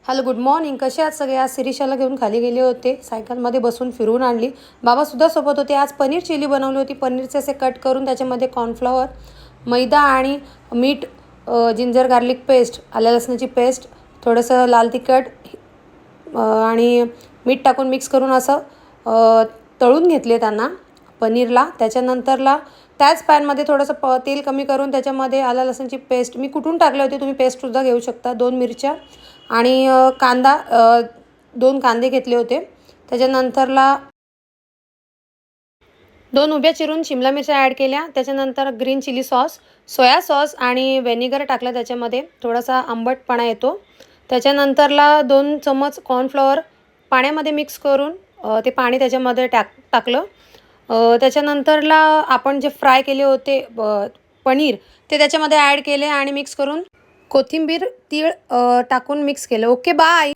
Hello good morning. कसे आहात सगळे? आज शिरीषाला घेऊन खाली गेले होते, सायकलमध्ये बसून फिरवून आणली. बाबासुद्धा सोबत होते. आज पनीर चिली बनवली होती. पनीरचे असे कट करून त्याच्यामध्ये कॉर्नफ्लॉवर, मैदा आणि मीठ, जिंजर गार्लिक पेस्ट, आल्या लसणाची पेस्ट, थोडंसं लाल तिखट आणि मीठ टाकून मिक्स करून असं तळून घेतले त्यांना पनीरला. त्याच्यानंतरला त्याच पॅनमध्ये थोडंसं तेल कमी करून त्याच्यामध्ये आलं लसणाची पेस्ट मी कुटून टाकले होते, तुम्ही पेस्टसुद्धा घेऊ शकता. 2 मिरच्या आणि कांदा, 2 कांदे घेतले होते. त्याच्यानंतरला 2 उभ्या चिरून शिमला मिरच्या ॲड केल्या. त्याच्यानंतर green chilli sauce, soya sauce आणि व्हिनेगर टाकलं. त्याच्यामध्ये थोडासा आंबटपणा येतो. त्याच्यानंतरला 2 चम्मच कॉर्नफ्लॉवर पाण्यामध्ये मिक्स करून ते पाणी त्याच्यामध्ये टाकलं. त्याच्यानंतरला आपण जे फ्राय केले होते पनीर ते त्याच्यामध्ये ॲड केले आणि मिक्स करून कोथिंबीर, तीळ टाकून मिक्स केलं. Okay bye.